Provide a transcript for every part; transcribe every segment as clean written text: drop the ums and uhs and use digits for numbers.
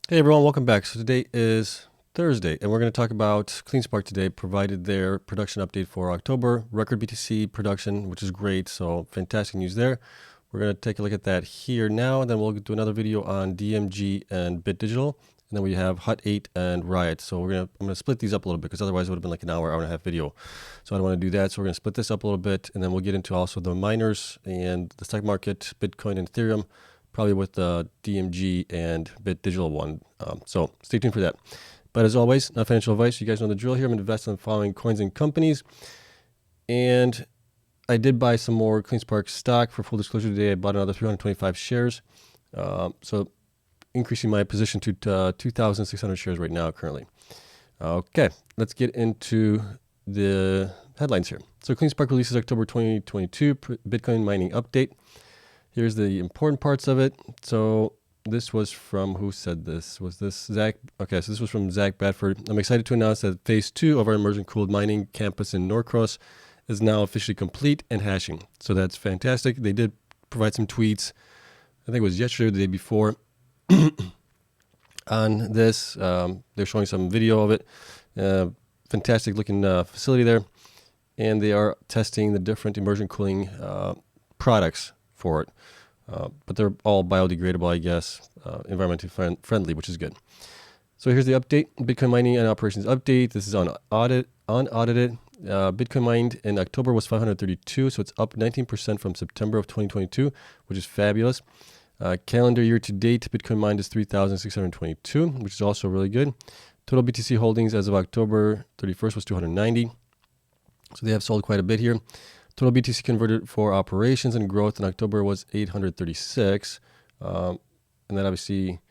Hey everyone, welcome back. So today is Thursday, and we're going to talk about Cleanspark today, provided their production update for October, record BTC production, which is great, so fantastic news there. We're going to take a look at that here now, and then we'll do another video on DMG and Bit Digital, and then we have Hut 8 and Riot. So I'm going to split these up a little bit, because otherwise it would have been like an hour and a half video. So I don't want to do that, so we're going to split this up a little bit, and then we'll get into also the miners and the stock market, Bitcoin and Ethereum, probably with the DMG and Bit Digital one. So stay tuned for that. But as always, not financial advice. You guys know the drill here. I'm investing in the following coins and companies. And I did buy some more Cleanspark stock. For full disclosure today, I bought another 325 shares. So increasing my position to 2,600 shares right now currently. Okay, let's get into the headlines here. So Cleanspark releases October 2022 Bitcoin mining update. Here's the important parts of it. So this was from, who said this? Was this Zach? Okay, so this was from Zach Bradford. I'm excited to announce that phase 2 of our immersion cooled mining campus in Norcross is now officially complete and hashing. So that's fantastic. They did provide some tweets, I think it was yesterday or the day before, on this. They're showing some video of it. Fantastic looking facility there. And they are testing the different immersion cooling products for it. But they're all biodegradable, I guess, environmentally friendly, which is good. So here's the update, Bitcoin mining and operations update. This is unaudited. Bitcoin mined in October was 532, so it's up 19% from September of 2022, which is fabulous. Calendar year to date, Bitcoin mined is 3,622, which is also really good. Total BTC holdings as of October 31st was 290. So they have sold quite a bit here. Total BTC converted for operations and growth in October was 836. And that obviously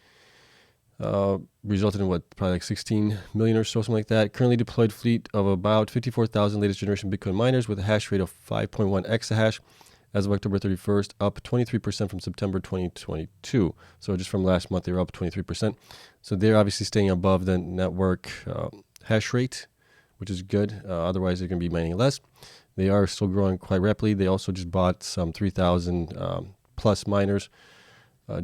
resulted in probably like 16 million or so, something like that. Currently deployed fleet of about 54,000 latest generation Bitcoin miners with a hash rate of 5.1 exahash as of October 31st, up 23% from September 2022. So just from last month, they were up 23%. So they're obviously staying above the network hash rate, which is good. Otherwise, they're going to be mining less. They are still growing quite rapidly. They also just bought some 3,000 plus miners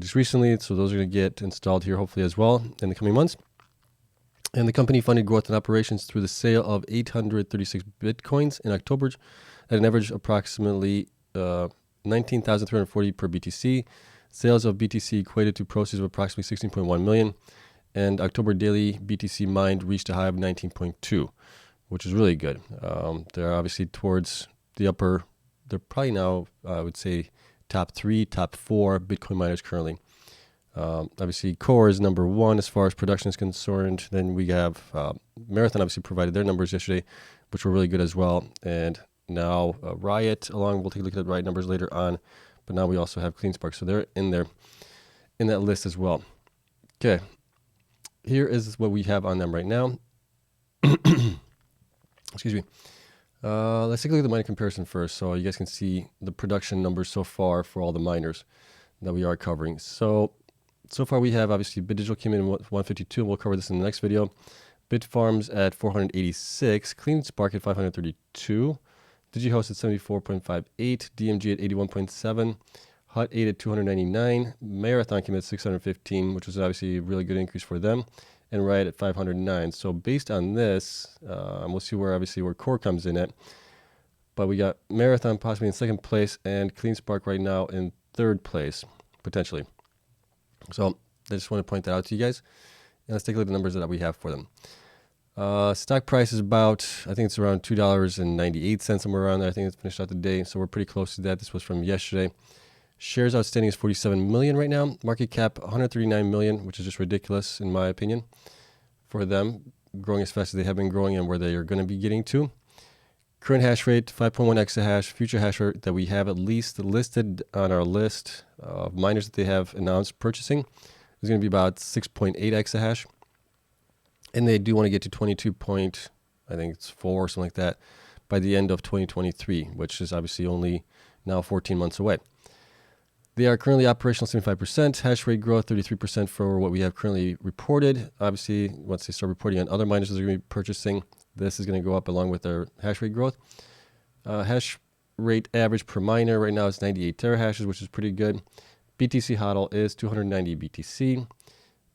just recently. So those are going to get installed here hopefully as well in the coming months. And the company funded growth and operations through the sale of 836 Bitcoins in October at an average approximately 19,340 per BTC. Sales of BTC equated to proceeds of approximately 16.1 million. And October daily BTC mined reached a high of 19.2. Which is really good. They're obviously towards the upper, they're probably now, I would say, top 3, top 4 Bitcoin miners currently. Obviously, Core is number 1 as far as production is concerned. Then we have Marathon obviously provided their numbers yesterday, which were really good as well. And now Riot, we'll take a look at the Riot numbers later on. But now we also have Cleanspark, so they're in there, in that list as well. Okay, here is what we have on them right now. Excuse me. Let's take a look at the mining comparison first, so you guys can see the production numbers so far for all the miners that we are covering. So far we have obviously Bit Digital came in at 152, and we'll cover this in the next video. Bitfarms at 486, Cleanspark at 532, DigiHost at 74.58, DMG at 81.7, Hut 8 at 299, Marathon came in at 615, which was obviously a really good increase for them. And Riot at 509. So based on this, we'll see where Core comes in at. But we got Marathon possibly in second place and Cleanspark right now in third place, potentially. So I just want to point that out to you guys. And let's take a look at the numbers that we have for them. Stock price is about, I think it's around $2.98, somewhere around there. I think it's finished out today. So we're pretty close to that. This was from yesterday. Shares outstanding is 47 million right now. Market cap 139 million, which is just ridiculous in my opinion for them, growing as fast as they have been growing and where they are going to be getting to. Current hash rate 5.1 exahash. Future hash rate that we have at least listed on our list of miners that they have announced purchasing is going to be about 6.8 exahash. And they do want to get to 22 I think it's 4 or something like that by the end of 2023, which is obviously only now 14 months away. They are currently operational 75%, hash rate growth 33% for what we have currently reported. Obviously, once they start reporting on other miners that they're going to be purchasing, this is going to go up along with their hash rate growth. Hash rate average per miner right now is 98 terahashes, which is pretty good. BTC hodl is 290 BTC.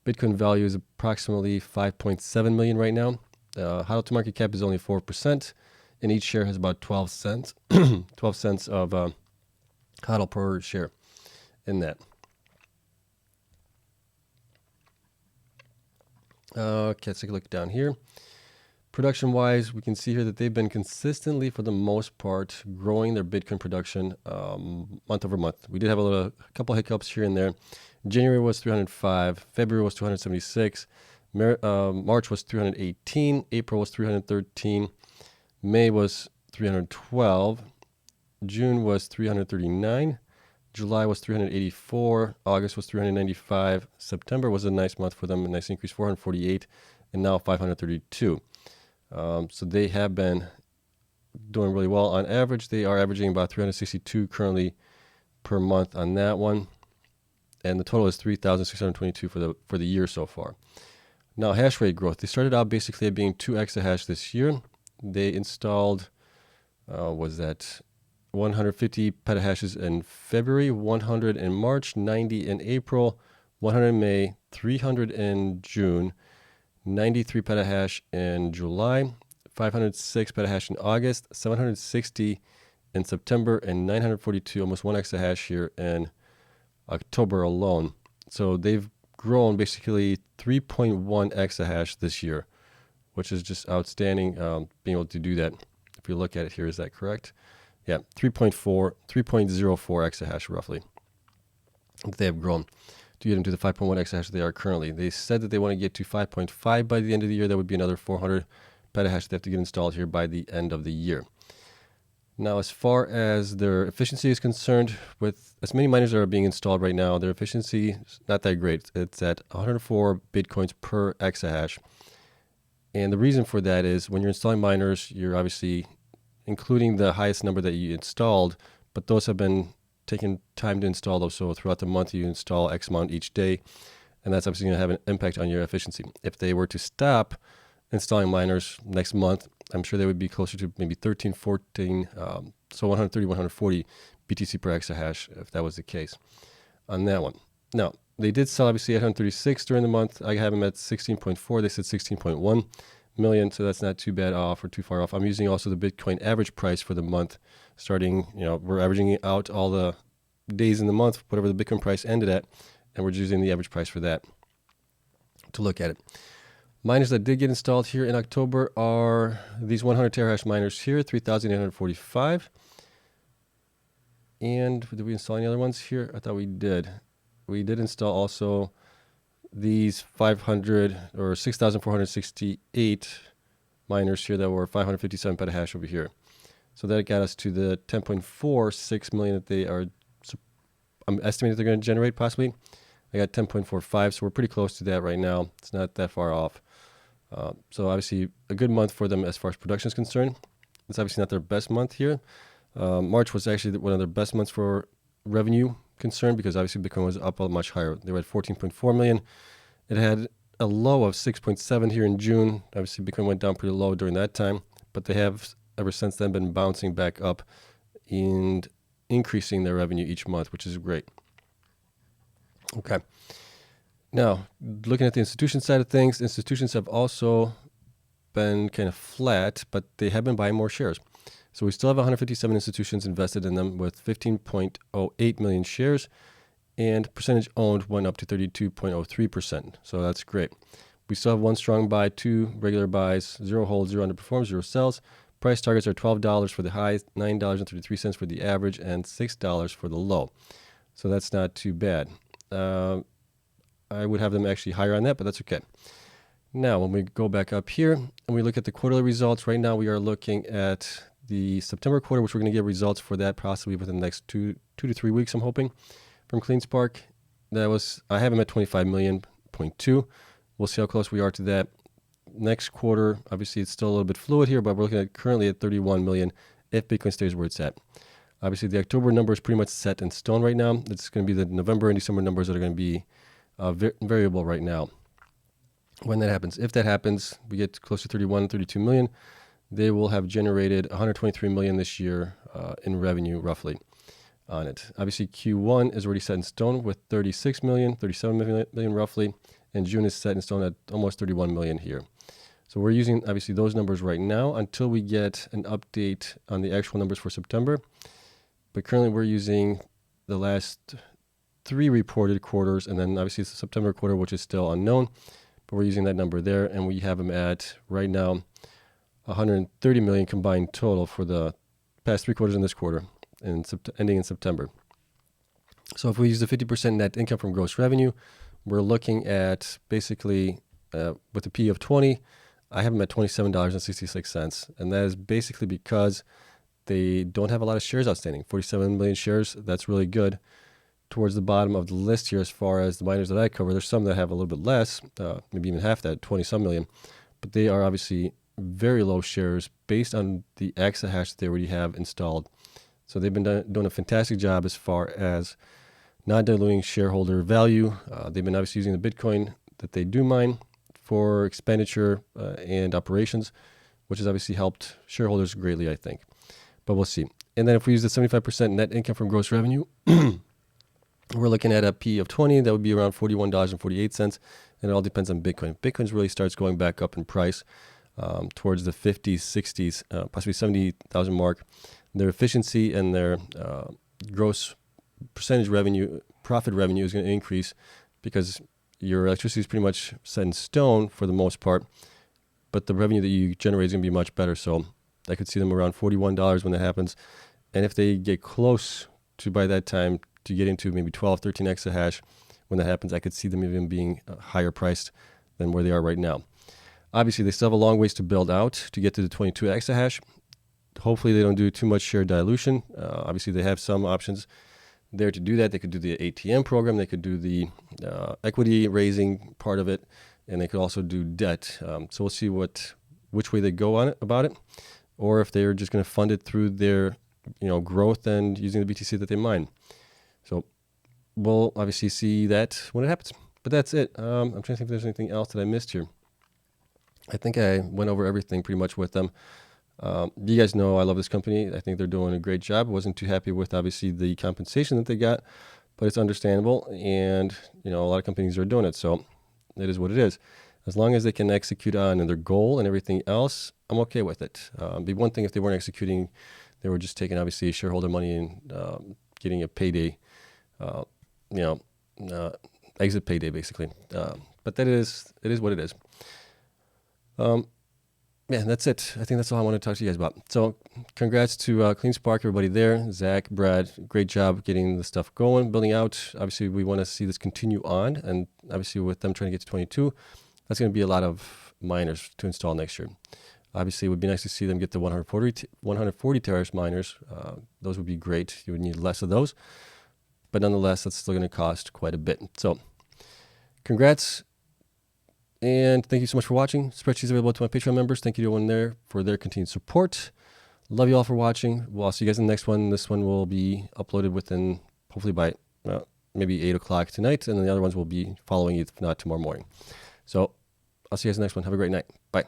Bitcoin value is approximately 5.7 million right now. HODL to market cap is only 4%, and each share has about 12 cents, 12 cents of HODL per share in that. Okay, let's take a look down here. Production-wise, we can see here that they've been consistently, for the most part, growing their Bitcoin production month over month. We did have a couple hiccups here and there. January was 305, February was 276, March was 318, April was 313, May was 312, June was 339, July was 384, August was 395, September was a nice month for them, a nice increase, 448, and now 532. So they have been doing really well. On average, they are averaging about 362 currently per month on that one. And the total is 3,622 for the year so far. Now, hash rate growth. They started out basically at being 2 exahash this year. They installed, 150 petahashes in February, 100 in March, 90 in April, 100 in May, 300 in June, 93 petahash in July, 506 petahash in August, 760 in September, and 942, almost 1 exahash here in October alone. So they've grown basically 3.1 exahash this year, which is just outstanding, being able to do that. If you look at it here, is that correct? Yeah, 3.0 exahash roughly. They have grown to get into the 5.1 exahash they are currently. They said that they want to get to 5.5 by the end of the year. That would be another 400 petahash they have to get installed here by the end of the year. Now, as far as their efficiency is concerned, with as many miners that are being installed right now, their efficiency is not that great. It's at 104 Bitcoins per exahash. And the reason for that is when you're installing miners, you're obviously including the highest number that you installed, but those have been taking time to install those. So throughout the month, you install X amount each day, and that's obviously going to have an impact on your efficiency. If they were to stop installing miners next month, I'm sure they would be closer to maybe 13, 14, so 130, 140 BTC per exahash if that was the case on that one. Now, they did sell obviously 836 during the month. I have them at 16.4. They said 16.1 million, so that's not too bad off or too far off. I'm using also the Bitcoin average price for the month, starting, we're averaging out all the days in the month, whatever the Bitcoin price ended at, and we're just using the average price for that to look at it. Miners that did get installed here in October are these 100 terahash miners here, 3,845. And did we install any other ones here? I thought we did. We did install also these 500 or 6,468 miners here that were 557 petahash over here. So that got us to the 10.46 million that they are, I'm estimating they're going to generate possibly. I got 10.45, so we're pretty close to that right now. It's not that far off. So obviously a good month for them as far as production is concerned. It's obviously not their best month here. March was actually one of their best months for revenue concern because obviously Bitcoin was up much higher. They were at 14.4 million. It had a low of 6.7 here in June. Obviously Bitcoin went down pretty low during that time, but they have ever since then been bouncing back up and increasing their revenue each month, which is great. Okay. Now, looking at the institution side of things, institutions have also been kind of flat, but they have been buying more shares. So we still have 157 institutions invested in them with 15.08 million shares, and percentage owned went up to 32.03%. So that's great. We still have one strong buy, 2 regular buys, 0 holds, 0 underperforms, 0 sells. Price targets are $12 for the high, $9.33 for the average, and $6 for the low. So that's not too bad. I would have them actually higher on that, but that's okay. Now, when we go back up here and we look at the quarterly results, right now we are looking at the September quarter, which we're going to get results for that possibly within the next two to 3 weeks, I'm hoping, from Cleanspark. I have them at 25 million, 0.2. We'll see how close we are to that. Next quarter, obviously it's still a little bit fluid here, but we're looking at currently at 31 million if Bitcoin stays where it's at. Obviously, the October number is pretty much set in stone right now. It's going to be the November and December numbers that are going to be variable right now. When that happens, if that happens, we get close to 31, 32 million. They will have generated 123 million this year in revenue, roughly, on it. Obviously, Q1 is already set in stone with 36 million, 37 million roughly. and June is set in stone at almost 31 million here. So we're using obviously those numbers right now until we get an update on the actual numbers for September. But currently we're using the last 3 reported quarters, and then obviously it's the September quarter, which is still unknown, but we're using that number there, and we have them at right now 130 million combined total for the past 3 quarters in this quarter, ending in September. So if we use the 50% net income from gross revenue, we're looking at basically with a P of 20, I have them at $27.66, and that is basically because they don't have a lot of shares outstanding. 47 million shares, that's really good. Towards the bottom of the list here, as far as the miners that I cover, there's some that have a little bit less, maybe even half that, 20-some million, but they are obviously very low shares based on the exahash that they already have installed. So they've been doing a fantastic job as far as not diluting shareholder value. They've been obviously using the Bitcoin that they do mine for expenditure and operations, which has obviously helped shareholders greatly, I think. But we'll see. And then if we use the 75% net income from gross revenue, we're looking at a P of 20. That would be around $41.48, and it all depends on Bitcoin. If Bitcoin really starts going back up in price towards the 50s, 60s, possibly 70,000 mark, their efficiency and their gross percentage revenue, profit revenue is going to increase because your electricity is pretty much set in stone for the most part, but the revenue that you generate is going to be much better. So I could see them around $41 when that happens. And if they get close to, by that time, to get into maybe 12, 13 exahash, when that happens, I could see them even being higher priced than where they are right now. Obviously, they still have a long ways to build out to get to the 22 exahash. Hopefully, they don't do too much share dilution. Obviously, they have some options there to do that. They could do the ATM program. They could do the equity raising part of it, and they could also do debt. So we'll see which way they go on it about it, or if they're just going to fund it through their growth and using the BTC that they mine. So we'll obviously see that when it happens. But that's it. I'm trying to think if there's anything else that I missed here. I think I went over everything pretty much with them. You guys know I love this company. I think they're doing a great job. I wasn't too happy with obviously the compensation that they got, but it's understandable. And a lot of companies are doing it, so it is what it is. As long as they can execute on their goal and everything else, I'm okay with it. It'd be one thing if they weren't executing, they were just taking obviously shareholder money and getting a payday, exit payday basically. But it is what it is. Yeah, that's it. I think that's all I want to talk to you guys about. So congrats to Cleanspark, everybody there. Zach, Brad, great job getting the stuff going, building out. Obviously, we want to see this continue on. And obviously, with them trying to get to 22, that's going to be a lot of miners to install next year. Obviously, it would be nice to see them get the 140 terahash miners. Those would be great. You would need less of those. But nonetheless, that's still going to cost quite a bit. So congrats. And thank you so much for watching. Spreadsheets available to my Patreon members. Thank you to everyone there for their continued support. Love you all for watching. I'll see you guys in the next one. This one will be uploaded within, hopefully by maybe 8 o'clock tonight. And then the other ones will be following, if not tomorrow morning. So I'll see you guys in the next one. Have a great night. Bye.